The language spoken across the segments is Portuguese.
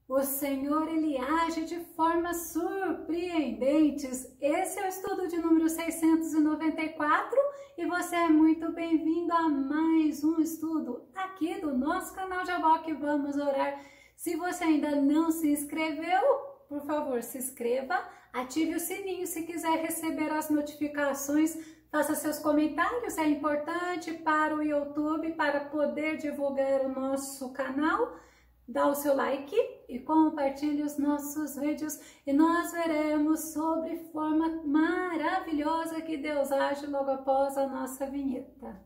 O Senhor, Ele age de formas surpreendentes. Esse é o estudo de número 694 e você é muito bem-vindo a mais um estudo aqui do nosso canal Jaboque. Vamos orar. Se você ainda não se inscreveu, por favor, se inscreva, ative o sininho se quiser receber as notificações, faça seus comentários, é importante para o YouTube, para poder divulgar o nosso canal. Dá o seu like e compartilhe os nossos vídeos e nós veremos sobre forma maravilhosa que Deus age logo após a nossa vinheta.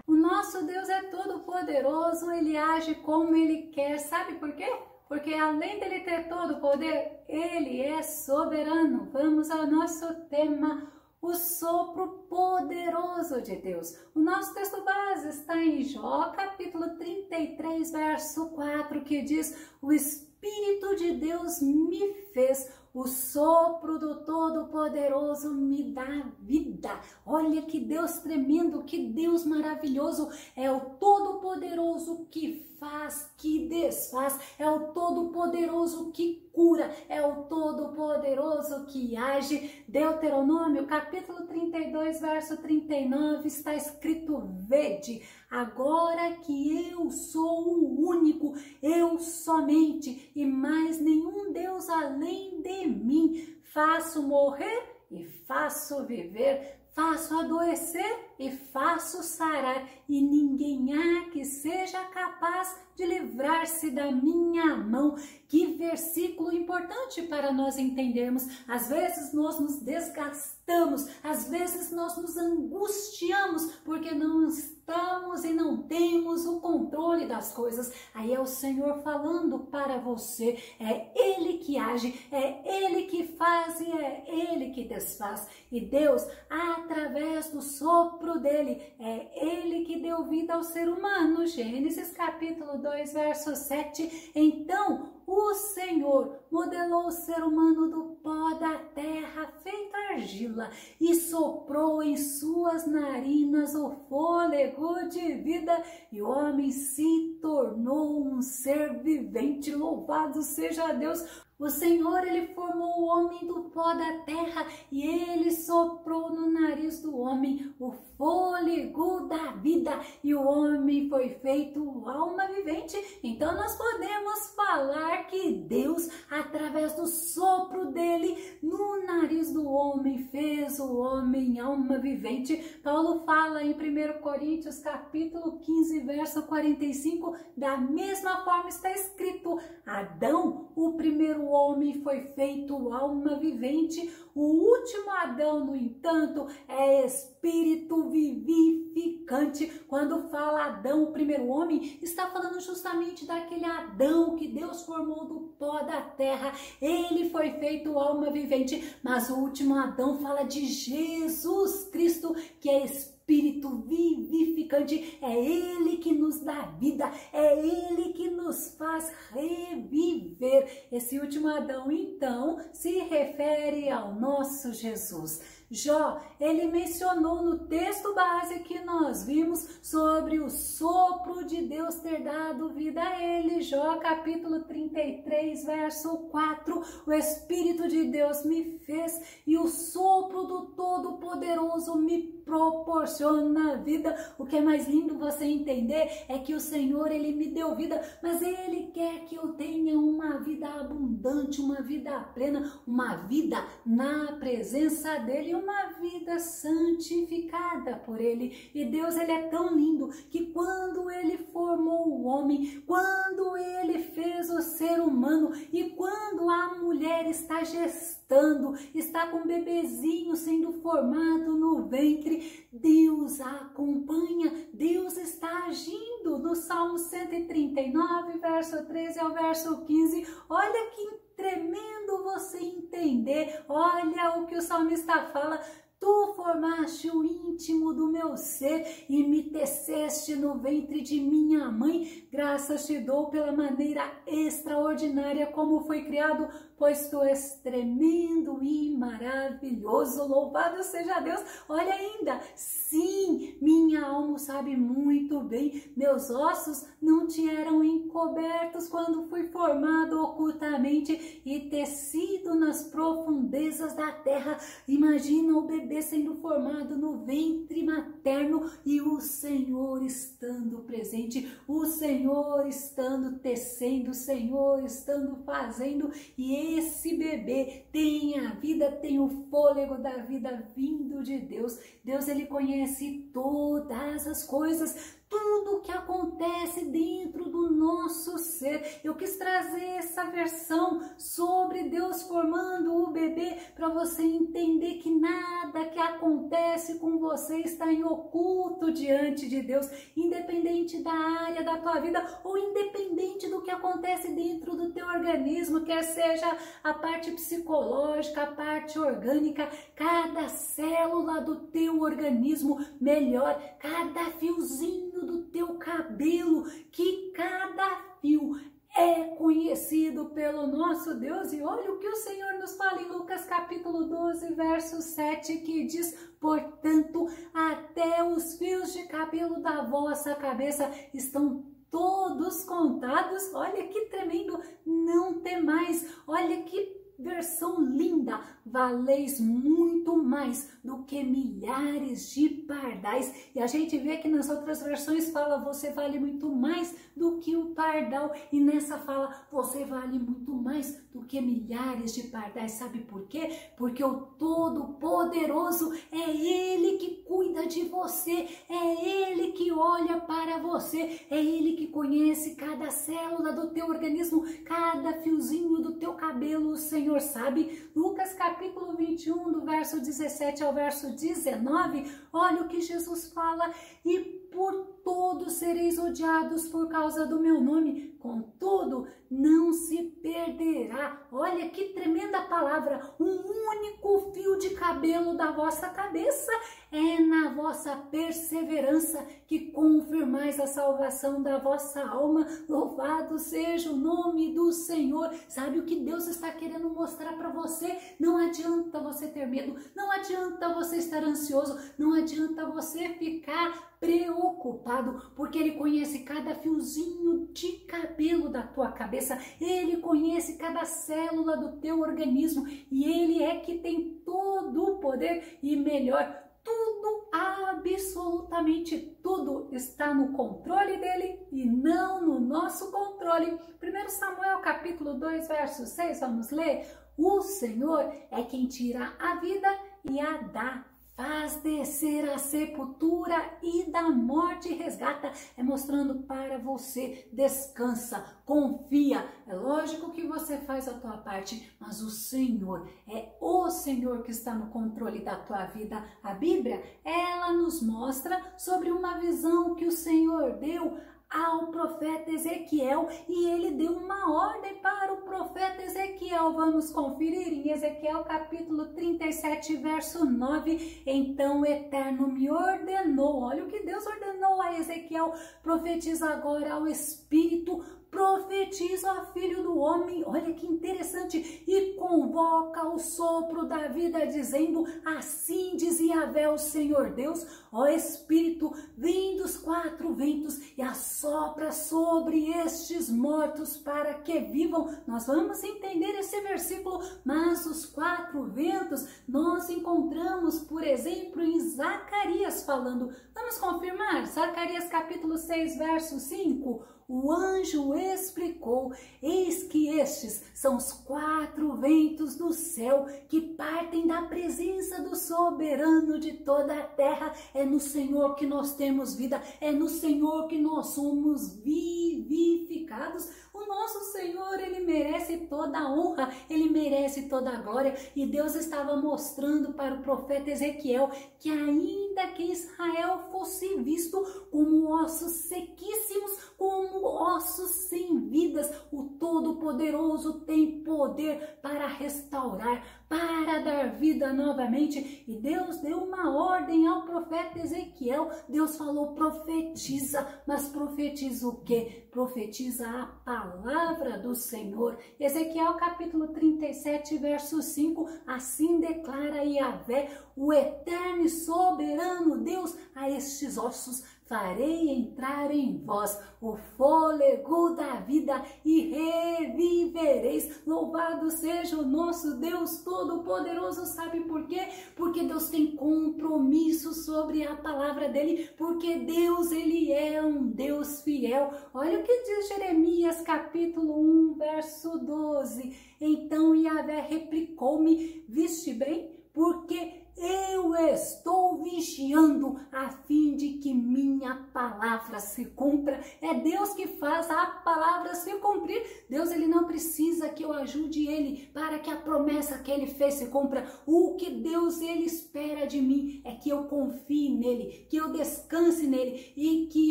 O nosso Deus é todo poderoso, Ele age como Ele quer, sabe por quê? Porque além dele ter todo o poder, ele é soberano. Vamos ao nosso tema, o sopro poderoso de Deus. O nosso texto base está em Jó, capítulo 33, verso 4, que diz: o Espírito de Deus me fez, o sopro do Todo-Poderoso me dá vida. Olha que Deus tremendo, que Deus maravilhoso. É o Todo-Poderoso que faz, que desfaz. É o Todo-Poderoso que cura. É o Todo-Poderoso que age. Deuteronômio, capítulo 32, verso 39, está escrito: vede, agora que eu sou o único, eu somente, e mais nenhum Deus além de mim, faço morrer e faço viver, faço adoecer e faço sarar, e ninguém há que seja capaz de livrar-se da minha mão. Que versículo importante para nós entendermos. Às vezes nós nos desgastamos, às vezes nós nos angustiamos porque não estamos e não temos o controle das coisas. Aí é o Senhor falando para você, é Ele que age, é Ele que faz e é Ele que desfaz. E Deus, através do sopro dele, é Ele que deu vida ao ser humano. Gênesis capítulo 2, verso 7. Então o Senhor modelou o ser humano do pó da terra, feito argila, e soprou em suas narinas o fôlego de vida, e o homem se tornou um ser vivente. Louvado seja Deus! O Senhor, Ele formou o homem do pó da terra e Ele soprou no nariz do homem o fôlego da vida, e o homem foi feito alma vivente. Então nós podemos falar que Deus, através do sopro dele no nariz do homem, fez o homem alma vivente. Paulo fala em 1 Coríntios capítulo 15, verso 45, da mesma forma está escrito: Adão, o primeiro homem, foi feito alma vivente. O último Adão, no entanto, é espírito vivificante. Quando fala Adão, o primeiro homem, está falando justamente daquele Adão que Deus formou do pó da terra. Ele foi feito alma vivente, mas o último Adão fala de Jesus Cristo, que é espírito vivificante. É Ele que nos dá vida, é Ele que nos faz reviver. Esse último Adão, então, se refere ao nosso Jesus. Jó, ele mencionou no texto base que nós vimos sobre o sopro de Deus ter dado vida a ele. Jó, capítulo 33, verso 4. O Espírito de Deus me fez e o sopro do Todo-Poderoso me proporciona vida. O que é mais lindo você entender é que o Senhor, Ele me deu vida, mas Ele quer que eu tenha uma vida abundante, uma vida plena, uma vida na presença dEle, uma vida santificada por Ele. E Deus, Ele é tão lindo que quando Ele formou o homem, quando Ele fez o ser humano e quando a mulher está gestando, está com um bebezinho sendo formado no ventre, Deus a acompanha, Deus está agindo. No Salmo 139, verso 13 ao verso 15, olha que tremendo você entender, olha o que o salmista fala: tu formaste o íntimo do meu ser e me teceste no ventre de minha mãe. Graças te dou pela maneira extraordinária como fui criado, pois tu és tremendo e maravilhoso. Louvado seja Deus. Olha ainda, sim, minha alma sabe muito bem, meus ossos não te eram encobertos quando fui formado ocultamente e tecido nas profundezas da terra. Imagina o bebê sendo formado no ventre materno e o Senhor estando presente, o Senhor estando tecendo, o Senhor estando fazendo, e esse bebê tem a vida, tem o fôlego da vida vindo de Deus. Deus, ele conhece todas as coisas, tudo que acontece dentro do nosso ser. Eu quis trazer essa versão sobre Deus formando o bebê para você entender que nada que acontece com você está em oculto diante de Deus, independente da área da tua vida ou independente do que acontece dentro do teu organismo, quer seja a parte psicológica, a parte orgânica, cada célula do teu organismo, melhor, cada fiozinho do teu cabelo, que cada fio é conhecido pelo nosso Deus. E olha o que o Senhor nos fala em Lucas capítulo 12, verso 7, que diz: portanto, até os fios de cabelo da vossa cabeça estão todos contados. Olha que tremendo, não temais. Olha que versão linda, valeis muito mais do que milhares de pardais. E a gente vê que nas outras versões fala, você vale muito mais do que o pardal, e nessa fala, você vale muito mais do que milhares de pardais. Sabe por quê? Porque o Todo-Poderoso é Ele que cuida de você, é Ele que olha para você, é Ele que conhece cada célula do teu organismo, cada fiozinho do teu cabelo. O Senhor sabe. Lucas capítulo 21, do verso 17 ao verso 19, olha o que Jesus fala: e por todos sereis odiados por causa do meu nome, contudo não se perderá. Olha que tremenda palavra, um único fio de cabelo da vossa cabeça. É na vossa perseverança que confirmais a salvação da vossa alma. Louvado seja o nome do Senhor. Sabe o que Deus está querendo mostrar para você? Não adianta você ter medo, não adianta você estar ansioso, não adianta você ficar preocupado, porque Ele conhece cada fiozinho de cabelo da tua cabeça, Ele conhece cada célula do teu organismo, e Ele é que tem todo o poder, e melhor, tudo, absolutamente tudo está no controle dele e não no nosso controle. 1 Samuel capítulo 2, verso 6, vamos ler: o Senhor é quem tira a vida e a dá, faz descer a sepultura e da morte resgata. É mostrando para você, descansa, confia. É lógico que você faz a tua parte, mas o Senhor, é o Senhor que está no controle da tua vida. A Bíblia, ela nos mostra sobre uma visão que o Senhor deu ao profeta Ezequiel, e ele deu uma ordem para o profeta Ezequiel. Vamos conferir em Ezequiel capítulo 37, verso 9. Então o Eterno me ordenou, olha o que Deus ordenou a Ezequiel: profetiza agora ao Espírito, profetiza ao Filho do Homem, olha que interessante, e convoca o sopro da vida, dizendo: assim diz Yahvé, o Senhor Deus, ó Espírito, vem dos quatro ventos e assopra sobre estes mortos para que vivam. Nós vamos entender esse versículo, mas os quatro ventos nós encontramos, por exemplo, em Zacarias falando. Vamos confirmar? Zacarias capítulo 6, verso 5. O anjo explicou: eis que estes são os quatro ventos do céu que partem da presença do soberano de toda a terra. É no Senhor que nós temos vida, é no Senhor que nós somos vivificados. O nosso Senhor, Ele merece toda a honra, Ele merece toda a glória. E Deus estava mostrando para o profeta Ezequiel que ainda que Israel fosse visto como ossos sequíssimos, como ossos sem vidas, o Todo-Poderoso tem poder para restaurar, para dar vida novamente. E Deus deu uma ordem ao profeta Ezequiel. Deus falou: profetiza. Mas profetiza o quê? Profetiza a palavra do Senhor. Ezequiel capítulo 37, verso 5, assim declara Yahvé, o eterno e soberano Deus, a estes ossos farei entrar em vós o fôlego da vida e revivereis. Louvado seja o nosso Deus Todo-Poderoso. Sabe por quê? Porque Deus tem compromisso sobre a palavra dele, porque Deus, ele é um Deus fiel. Olha o que diz Jeremias capítulo 1, verso 12. Então Yahvé replicou-me: viste bem? Porque eu estou vigiando a fim de que minha palavra se cumpra. É Deus que faz a palavra se cumprir. Deus, ele não precisa que eu ajude ele para que a promessa que ele fez se cumpra. O que Deus, ele espera de mim é que eu confie nele, que eu descanse nele e que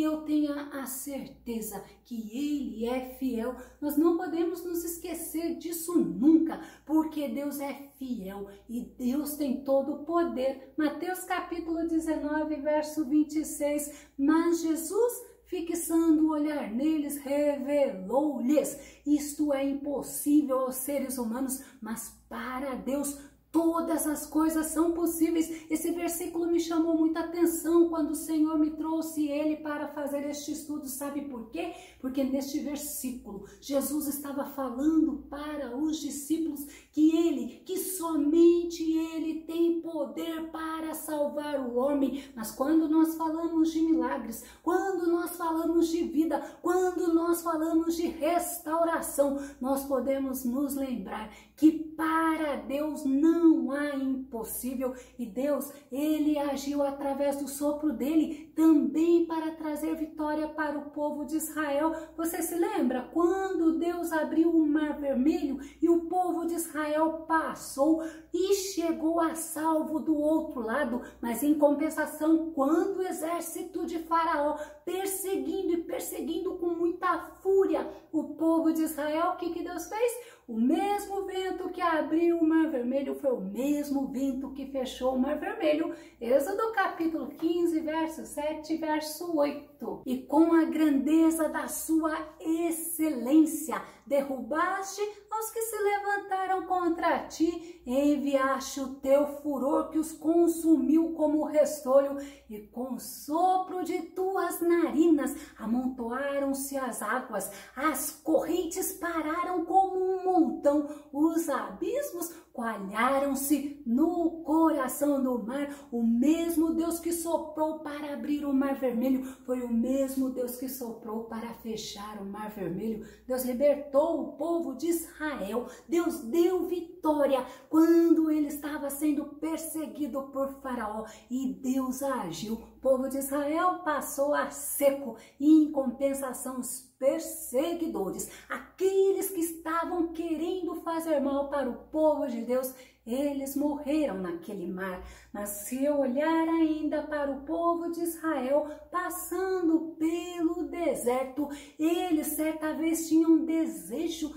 eu tenha a certeza que ele é fiel. Nós não podemos nos esquecer disso nunca, porque Deus é fiel e Deus tem todo o poder. Mateus capítulo 19, verso 26. Mas Jesus, fixando o olhar neles, revelou-lhes: isto é impossível aos seres humanos, mas para Deus todas as coisas são possíveis. Esse versículo me chamou muita atenção quando o Senhor me trouxe ele para fazer este estudo. Sabe por quê? Porque neste versículo, Jesus estava falando para os discípulos que somente ele tem poder para salvar o homem. Mas quando nós falamos de milagres, quando nós falamos de vida, quando nós falamos de restauração, nós podemos nos lembrar que para Deus não há impossível. E Deus, ele agiu através do sopro dele também para trazer vitória para o povo de Israel. Você se lembra quando Deus abriu o Mar Vermelho e o povo de Israel passou e chegou a salvo do outro lado? Mas em compensação, quando o exército de Faraó perseguindo com muita fúria o povo de Israel, o que Deus fez? O mesmo vento que abriu o Mar Vermelho foi o mesmo vento que fechou o Mar Vermelho. Êxodo capítulo 15, verso 7, verso 8. E com a grandeza da sua excelência, derrubaste aos que se levantaram contra ti, enviaste o teu furor que os consumiu como restolho, e com o sopro de tuas narinas amontoaram-se as águas, as correntes pararam como um montão, os abismos coalharam-se no coração do mar. O mesmo Deus que soprou para abrir o Mar Vermelho foi o mesmo Deus que soprou para fechar o Mar Vermelho. Deus libertou o povo de Israel. Deus deu vitória quando ele estava sendo perseguido por Faraó, e Deus agiu. O povo de Israel passou a seco e, em compensação, os perseguidores, aqueles que estavam querendo fazer mal para o povo de Deus, eles morreram naquele mar. Mas se eu olhar ainda para o povo de Israel passando pelo deserto, eles certa vez tinham desejo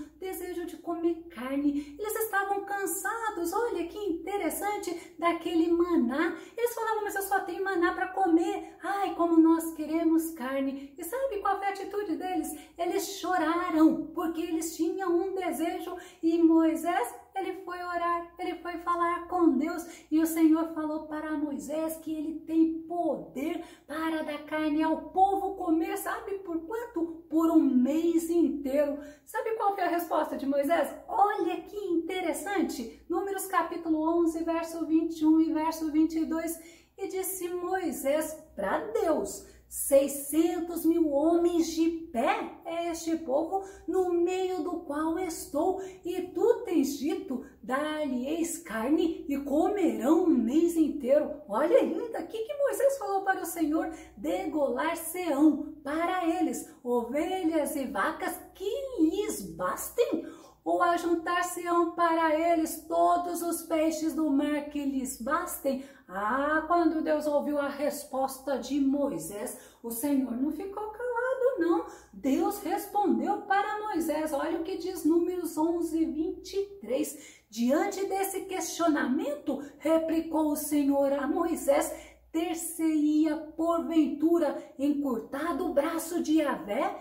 de comer carne. Eles estavam cansados, olha que interessante, daquele maná. Eles falavam: mas eu só tenho maná para comer. Ai, como nós queremos carne. E sabe qual foi a atitude deles? Eles choraram, porque eles tinham um desejo. E Moisés, ele foi orar, ele foi falar com Deus, e o Senhor falou para Moisés que ele tem poder para dar carne ao povo comer. Sabe por quanto? Por um mês inteiro. Sabe qual foi a resposta de Moisés? Olha que interessante. Números capítulo 11, verso 21 e verso 22. E disse Moisés para Deus: 600.000 homens de pé é este povo no meio do qual estou, e tu tens dito: dar-lhe-eis carne e comerão um mês inteiro. Olha ainda, o que Moisés falou para o Senhor? Degolar-se-ão para eles ovelhas e vacas que lhes bastem, ou ajuntar-se-ão para eles todos os peixes do mar que lhes bastem? Ah, quando Deus ouviu a resposta de Moisés, o Senhor não ficou calado, não. Deus respondeu para Moisés. Olha o que diz Números 11, 23. Diante desse questionamento, replicou o Senhor a Moisés: ter-se-ia porventura encurtado o braço de Yahvé?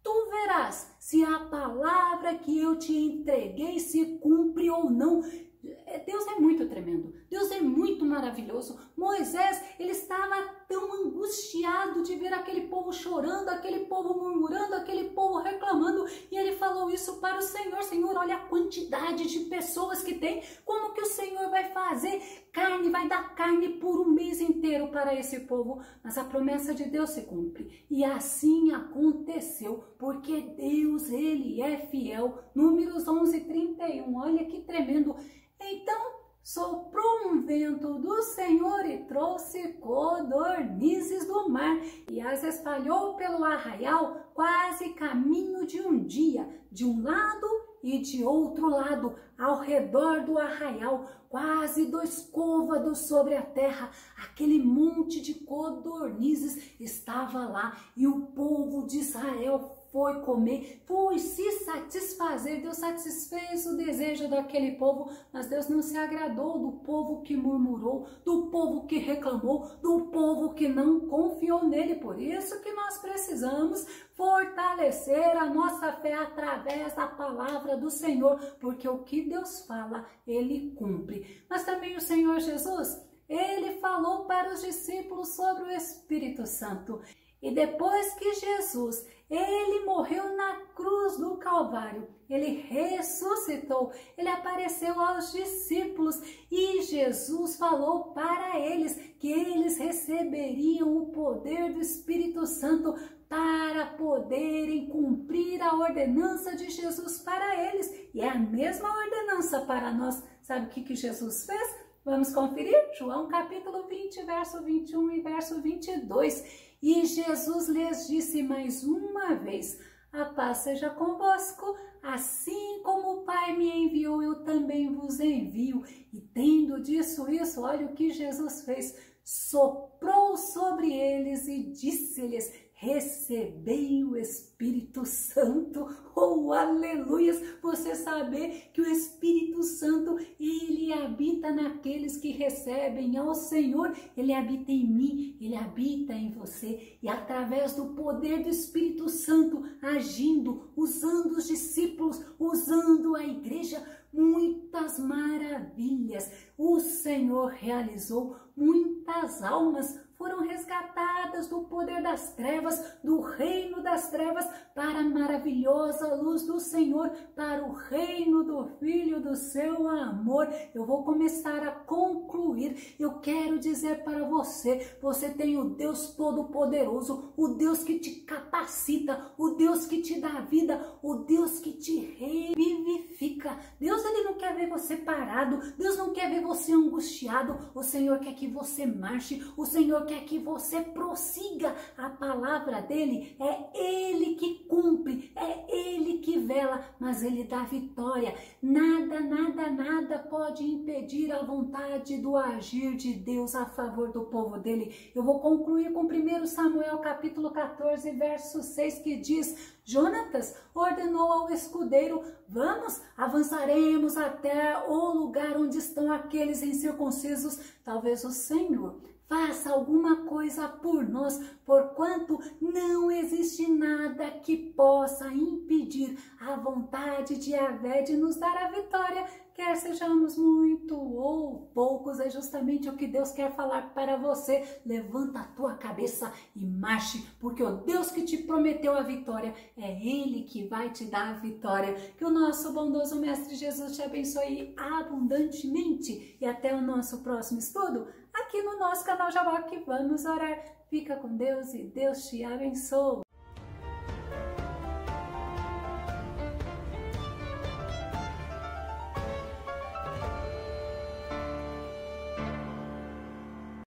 Tu verás se a palavra que eu te entreguei se cumpre ou não. Deus é muito tremendo, Deus é muito maravilhoso. Moisés, ele estava tão angustiado de ver aquele povo chorando, aquele povo murmurando, aquele povo reclamando, e ele falou isso para o Senhor: Senhor, olha a quantidade de pessoas que tem, como que o Senhor vai fazer carne, vai dar carne por um mês inteiro para esse povo? Mas a promessa de Deus se cumpre, e assim aconteceu, porque Deus, ele é fiel. Números 11:31, olha que tremendo. Então soprou um vento do Senhor e trouxe codornizes do mar e as espalhou pelo arraial, quase caminho de um dia, de um lado e de outro lado, ao redor do arraial, quase 2 côvados sobre a terra. Aquele monte de codornizes estava lá, e o povo de Israel foi comer, foi se satisfazer. Deus satisfez o desejo daquele povo, mas Deus não se agradou do povo que murmurou, do povo que reclamou, do povo que não confiou nele. Por isso que nós precisamos fortalecer a nossa fé através da palavra do Senhor, porque o que Deus fala, ele cumpre. Mas também o Senhor Jesus, ele falou para os discípulos sobre o Espírito Santo. E depois que Jesus, ele morreu na cruz do Calvário, ele ressuscitou, ele apareceu aos discípulos e Jesus falou para eles que eles receberiam o poder do Espírito Santo para poderem cumprir a ordenança de Jesus para eles. E é a mesma ordenança para nós. Sabe o que Jesus fez? Vamos conferir? João capítulo 20, verso 21 e verso 22. E Jesus lhes disse mais uma vez: a paz seja convosco, assim como o Pai me enviou, eu também vos envio. E tendo dito isso, olha o que Jesus fez: soprou sobre eles e disse-lhes: recebei o Espírito Santo. Oh, aleluias! Você saber que o Espírito Santo, ele habita naqueles que recebem ao Senhor. Ele habita em mim, ele habita em você. E através do poder do Espírito Santo agindo, usando os discípulos, usando a igreja, muitas maravilhas o Senhor realizou. Muitas almas foram resgatadas do poder das trevas, do reino das trevas, para a maravilhosa luz do Senhor, para o reino do Filho do seu amor. Eu vou começar a concluir. Eu quero dizer para você: você tem o Deus Todo-Poderoso, o Deus que te capacita, o Deus que te dá vida, o Deus que te revivifica. Deus, ele não quer ver você parado, Deus não quer ver você angustiado. O Senhor quer que você marche, o Senhor quer que você prossiga. A palavra dele é ele que cumpre, é ele que vela, mas ele dá vitória. Nada, nada, nada pode impedir a vontade do agir de Deus a favor do povo dele. Eu vou concluir com 1 Samuel capítulo 14, verso 6, que diz: Jonatas ordenou ao escudeiro: vamos, avançaremos até o lugar onde estão aqueles incircuncisos. Talvez o Senhor faça alguma coisa por nós, porquanto não existe nada que possa impedir a vontade de Yahvé de nos dar a vitória. Quer sejamos muito ou poucos, é justamente o que Deus quer falar para você. Levanta a tua cabeça e marche, porque o Deus que te prometeu a vitória, é Ele que vai te dar a vitória. Que o nosso bondoso Mestre Jesus te abençoe abundantemente e até o nosso próximo estudo aqui no nosso canal Jaboque. Vamos orar. Fica com Deus e Deus te abençoe.